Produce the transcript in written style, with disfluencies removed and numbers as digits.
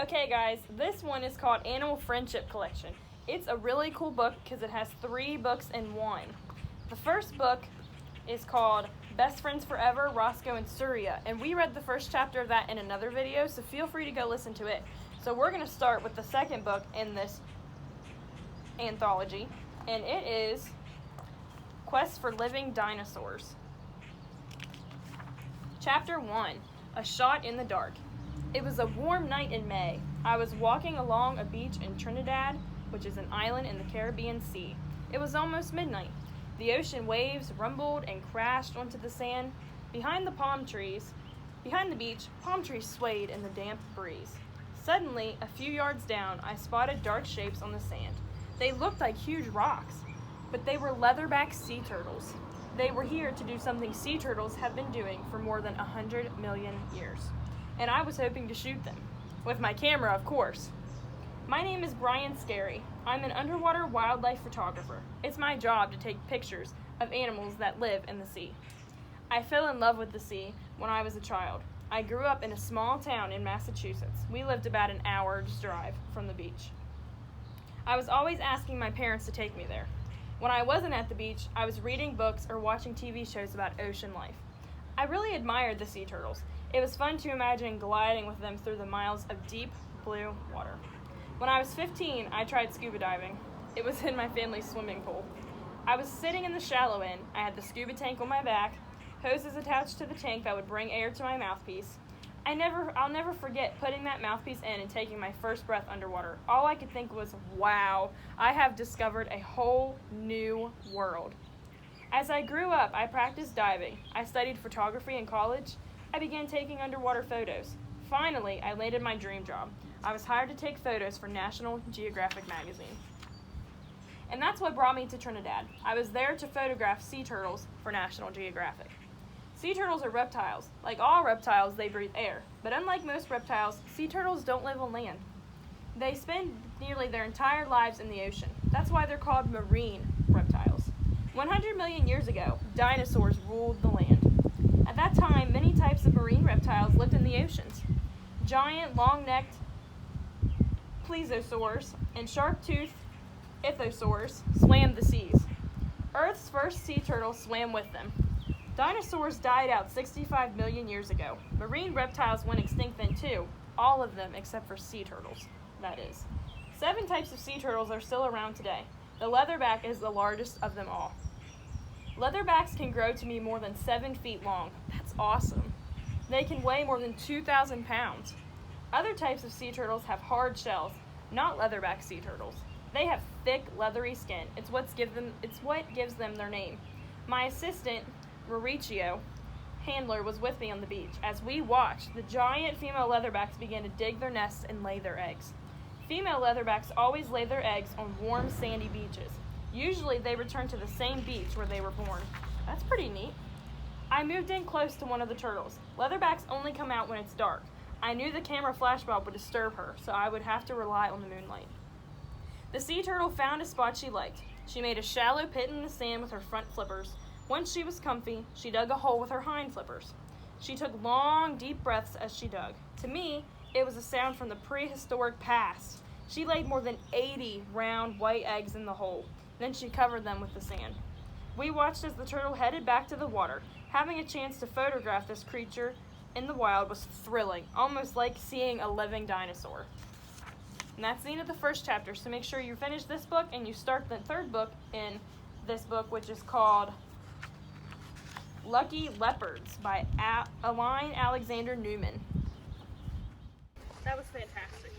Okay guys, this one is called Animal Friendship Collection. It's a really cool book because it has 3 books in one. The first book is called Best Friends Forever, Roscoe and Surya, and we read the first chapter of that in another video, so feel free to go listen to it. So we're going to start with the second book in this anthology, and it is Quest for Living Dinosaurs. Chapter 1, A Shot in the Dark. It was a warm night in May. I was walking along a beach in Trinidad, which is an island in the Caribbean Sea. It was almost midnight. The ocean waves rumbled and crashed onto the sand. Behind the beach, palm trees swayed in the damp breeze. Suddenly, a few yards down, I spotted dark shapes on the sand. They looked like huge rocks, but they were leatherback sea turtles. They were here to do something sea turtles have been doing for more than 100 million years. And I was hoping to shoot them. With my camera, of course. My name is Brian Scary. I'm an underwater wildlife photographer. It's my job to take pictures of animals that live in the sea. I fell in love with the sea when I was a child. I grew up in a small town in Massachusetts. We lived about an hour's drive from the beach. I was always asking my parents to take me there. When I wasn't at the beach, I was reading books or watching TV shows about ocean life. I really admired the sea turtles. It was fun to imagine gliding with them through the miles of deep blue water. When I was 15, I tried scuba diving. It was in my family's swimming pool. I was sitting in the shallow end. I had the scuba tank on my back, hoses attached to the tank that would bring air to my mouthpiece. I'll never forget putting that mouthpiece in and taking my first breath underwater. All I could think was, wow, I have discovered a whole new world. As I grew up, I practiced diving. I studied photography in college. I began taking underwater photos. Finally, I landed my dream job. I was hired to take photos for National Geographic magazine. And that's what brought me to Trinidad. I was there to photograph sea turtles for National Geographic. Sea turtles are reptiles. Like all reptiles, they breathe air. But unlike most reptiles, sea turtles don't live on land. They spend nearly their entire lives in the ocean. That's why they're called marine reptiles. 100 million years ago, dinosaurs ruled the land. At that time, many types of marine reptiles lived in the oceans. Giant, long-necked plesiosaurs and sharp-toothed ichthyosaurs swam the seas. Earth's first sea turtles swam with them. Dinosaurs died out 65 million years ago. Marine reptiles went extinct then too, all of them except for sea turtles, that is. 7 types of sea turtles are still around today. The leatherback is the largest of them all. Leatherbacks can grow to be more than 7 feet long. That's awesome. They can weigh more than 2,000 pounds. Other types of sea turtles have hard shells, not leatherback sea turtles. They have thick, leathery skin. It's what gives them their name. My assistant, Mauricio Handler, was with me on the beach. As we watched, the giant female leatherbacks began to dig their nests and lay their eggs. Female leatherbacks always lay their eggs on warm, sandy beaches. Usually they return to the same beach where they were born. That's pretty neat. I moved in close to one of the turtles. Leatherbacks only come out when it's dark. I knew the camera flash bulb would disturb her, so I would have to rely on the moonlight. The sea turtle found a spot she liked. She made a shallow pit in the sand with her front flippers. Once she was comfy, she dug a hole with her hind flippers. She took long, deep breaths as she dug. To me, it was a sound from the prehistoric past. She laid more than 80 round, white eggs in the hole. Then she covered them with the sand. We watched as the turtle headed back to the water. Having a chance to photograph this creature in the wild was thrilling, almost like seeing a living dinosaur. And that's the end of the first chapter, so make sure you finish this book and you start the third book in this book, which is called Lucky Leopards by Aline Alexander Newman. That was fantastic.